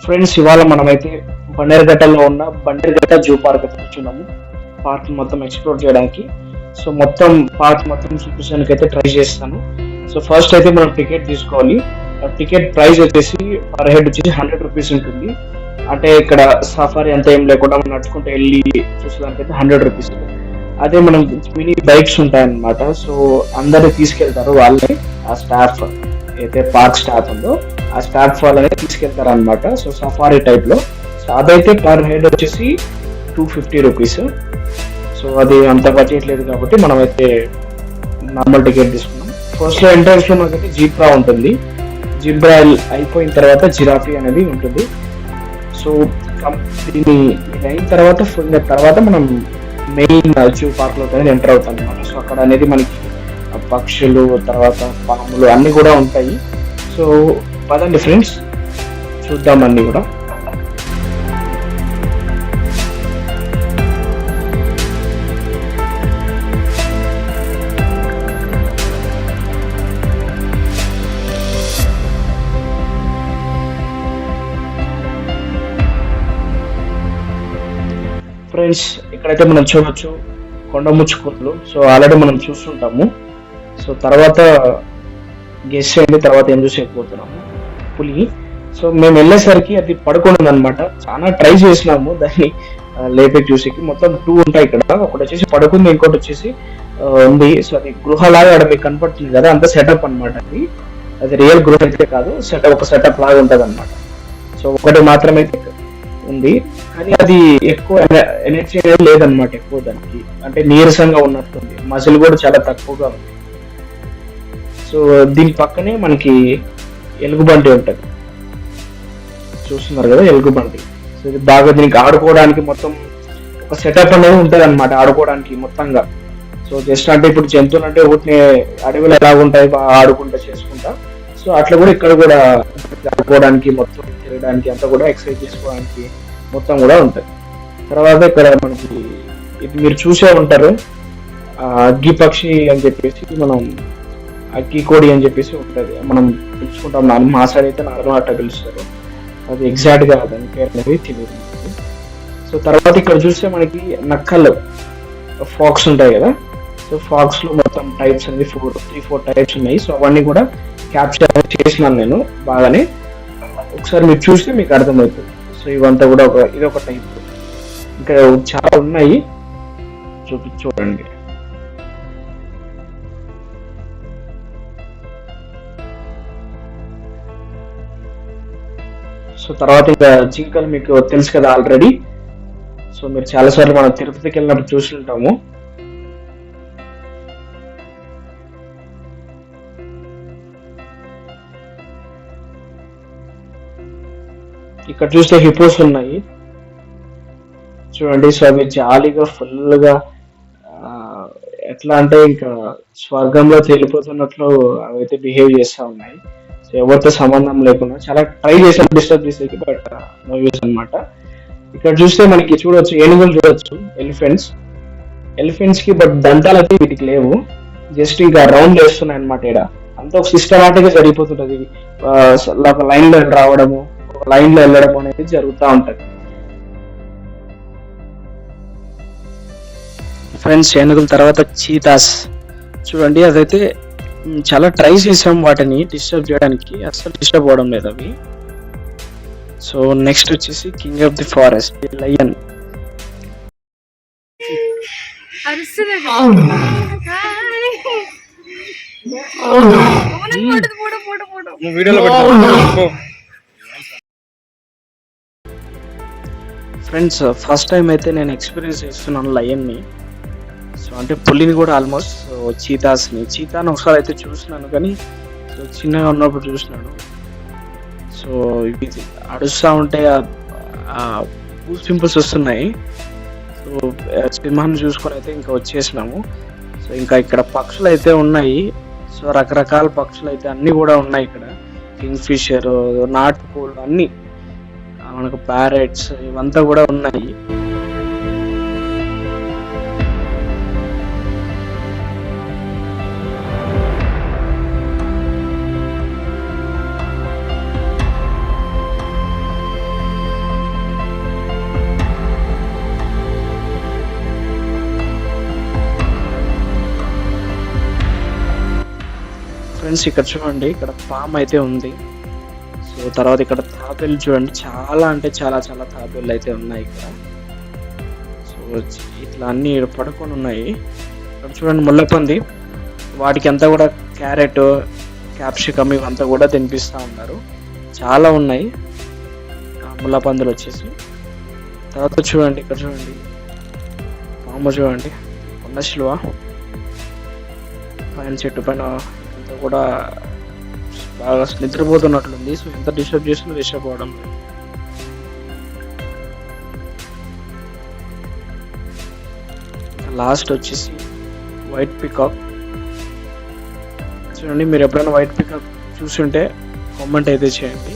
Friends, ఇవాళ మనమైతే బండేరుగట్టలో ఉన్న బండేరుగట్ట జూ పార్క్ అయితే కూర్చున్నాము. పార్క్ మొత్తం ఎక్స్ప్లోర్ చేయడానికి. సో మొత్తం పార్క్ మొత్తం చూపించడానికి అయితే ట్రై చేస్తాను. సో ఫస్ట్ అయితే మనం టికెట్ తీసుకోవాలి. టికెట్ ప్రైస్ వచ్చేసి పర్ హెడ్ వచ్చేసి 100 రూపీస్ ఉంటుంది. అంటే ఇక్కడ సఫారీ అంతా ఏం లేకుండా మనం నడుచుకుంటూ వెళ్ళి చూసేదానికి అయితే 100 రూపీస్. అదే మనం మినీ బైక్స్ ఉంటాయన్నమాట. సో అందరు తీసుకెళ్తారు వాళ్ళే, ఆ స్టాఫ్ అయితే పార్క్ స్టాఫ్ ఉందో ఆ స్టాఫ్ వాళ్ళనే తీసుకెళ్తారు అనమాట. సో సఫారీ టైప్ లో. సో అదైతే పర్ హెడ్ వచ్చేసి 250 రూపీస్. సో అది అంత బడ్జెట్ లేదు కాబట్టి మనం అయితే నార్మల్ టికెట్ తీసుకున్నాం. ఫస్ట్ లో ఎంట్రన్స్ లో మనకైతే జీబ్రా ఉంటుంది. జీబ్రా అయిపోయిన తర్వాత జిరాఫీ అనేది ఉంటుంది. సో దీన్ని ఇది అయిన తర్వాత మనం మెయిన్ జూ పార్క్ లో ఎంటర్ అవుతాం అనమాట. సో అక్కడ అనేది మనకి పక్షులు, తర్వాత పాములు అన్ని కూడా ఉంటాయి. సో పదండి ఫ్రెండ్స్, చూద్దాం అన్ని కూడా. ఫ్రెండ్స్, ఇక్కడైతే మనం చూడొచ్చు కొండముచ్చుకుంటలు. సో ఆల్రెడీ మనం చూస్తుంటాము. సో తర్వాత గెస్ చేయండి తర్వాత ఏం చూసేకపోతున్నాము. పులి. సో మేము వెళ్ళేసరికి అది పడుకున్నది అనమాట. చాలా ట్రై చేసినాము దాన్ని లేపే చూసేకి. మొత్తం 2 ఉంటాయి ఇక్కడ. ఒకటి వచ్చేసి పడుకుంది, ఇంకోటి వచ్చేసి ఉంది. సో అది గృహలాగా అక్కడ మీకు కనపడుతుంది కదా, అంత సెటప్ అనమాట. అది రియల్ గృహ అయితే కాదు, ఒక సెటప్ లాగా ఉంటుంది అనమాట. సో ఒకటి మాత్రమే ఉంది, కానీ అది ఎక్కువ ఎనర్జీ అనేది లేదనమాట. ఎక్కువ దానికి అంటే నీరసంగా ఉన్నట్టుంది. మజిల్ కూడా చాలా తక్కువగా ఉంది. సో దీని పక్కనే మనకి ఎలుగుబంటి ఉంటుంది, చూస్తున్నారు కదా ఎలుగుబంటి. సో ఇది బాగా దీనికి ఆడుకోవడానికి మొత్తం ఒక సెటప్ అనేది ఉంటుంది అనమాట, ఆడుకోవడానికి మొత్తంగా. సో జస్ట్ అంటే ఇప్పుడు జంతువులు అంటే ఒకటి అడవిలో ఎలా ఉంటాయి బాగా ఆడుకుంటా చేసుకుంటా, సో అట్లా కూడా ఇక్కడ కూడా ఆడుకోవడానికి, మొత్తం తిరగడానికి, అంతా కూడా ఎక్సర్సైజ్ చేసుకోవడానికి మొత్తం కూడా ఉంటుంది. తర్వాత ఇక్కడ మనకి ఇది మీరు చూసే ఉంటారు, అగ్గి పక్షి అని చెప్పేసి, మనం అగ్గి కోడి అని చెప్పేసి ఉంటుంది, మనం పిలుచుకుంటాం. మా సైడ్ అయితే నార్మల్ అట్లా పిలుస్తారు. అది ఎగ్జాక్ట్ గా దాని పేరు అనేది తెలియదు. సో తర్వాత ఇక్కడ చూస్తే మనకి నక్కలు, ఫాక్స్ ఉంటాయి కదా. సో ఫాక్స్ లో మొత్తం టైప్స్ అనేది 3-4 టైప్స్ ఉన్నాయి. సో అవన్నీ కూడా క్యాప్చర్ చేసినాను నేను బాగానే. ఒకసారి మీరు చూస్తే మీకు అర్థమవుతుంది. సో ఇవంతా కూడా ఇది ఒక టైప్. ఇంకా చాలా ఉన్నాయి, చూడండి. సో తర్వాత ఇంకా జింకలు మీకు తెలుసు కదా ఆల్రెడీ. సో మీరు చాలాసార్లు మనం తిరుపతికి వెళ్ళినప్పుడు చూసి ఉంటాము. ఇక్కడ చూస్తే హిపోస్ ఉన్నాయి చూడండి. సో అవి జాలీగా ఫుల్గా ఎట్లా అంటే ఇంకా స్వర్గంలో తేలిపోతున్నట్లు అవైతే బిహేవ్ చేస్తూ ఉన్నాయి. సో ఎవరితో సంబంధం లేకుండా చాలా ట్రై చేశాను డిస్టర్బ్ చేసేకి, బట్ నో యూస్ అనమాట. ఇక్కడ చూస్తే మనకి చూడవచ్చు ఏనుగులు చూడవచ్చు, ఎలిఫెంట్స్ కి బట్ దంతాలు అయితే వీటికి లేవు. జస్ట్ ఇంకా రౌండ్ వేస్తున్నాయి అనమాట. ఇక్కడ అంతా ఒక సిస్టమాటిక్ గా జరిగిపోతుంటది. ఒక లైన్ లో రావడము, ఒక లైన్ లో వెళ్ళడం అనేది జరుగుతూ ఉంటది. ఫ్రెండ్స్, ఏనుగుల తర్వాత చీతాస్ చూడండి. అదైతే చాలా ట్రై చేసాం వాటిని డిస్టర్బ్ చేయడానికి, అసలు డిస్టర్బ్ అవ్వడం లేదు అవి. సో నెక్స్ట్ వచ్చేసి king of the forest lion. Friends, first time అయితే నేను ఎక్స్పీరియన్స్ చేస్తున్నాను లయన్ని. సో అంటే పులిని కూడా ఆల్మోస్ట్. సో చీతాను ఒకసారి అయితే చూసినాను, కానీ సో చిన్నగా ఉన్నప్పుడు చూసినాను. సో ఇవి అడుస్తూ ఉంటే గూస్ పింపుల్స్ వస్తున్నాయి. సో సింహాన్ని చూసుకొని అయితే ఇంకా వచ్చేసినాము. సో ఇంకా ఇక్కడ పక్షులు అయితే ఉన్నాయి. సో రకరకాల పక్షులు అయితే అన్నీ కూడా ఉన్నాయి ఇక్కడ. కింగ్ ఫిషర్, నాటుకోళ్ళు అన్నీ, మనకు ప్యారెట్స్ ఇవంతా కూడా ఉన్నాయి. ఫ్రెండ్స్ ఇక్కడ చూడండి, ఇక్కడ పామ్ అయితే ఉంది. సో తర్వాత ఇక్కడ తాబేలు చూడండి, చాలా అంటే చాలా చాలా తాబేలు అయితే ఉన్నాయి ఇక్కడ. సో ఇట్లా అన్ని పడుకొని ఉన్నాయి. ఇక్కడ చూడండి ముళ్ళపంది, వాటికి అంతా కూడా క్యారెట్, క్యాప్సికమ్ ఇవంతా కూడా తినిపిస్తూ ఉన్నారు. చాలా ఉన్నాయి ముళ్ళపందులు వచ్చేసి. తర్వాత చూడండి ఇక్కడ చూడండి పాము చూడండి, కొండ శిలువ పైన చెట్టు పైన అంతా కూడా బాగా నిద్రపోతున్నట్లుంది. సో ఎంత డిస్టర్బ్ చేసినా డిస్టర్బ్ అవ్వడం లేదు. లాస్ట్ వచ్చేసి వైట్ పికాక్ చూడండి. మీరు ఎప్పుడైనా వైట్ పికాక్ చూస్తుంటే కామెంట్ అయితే చేయండి.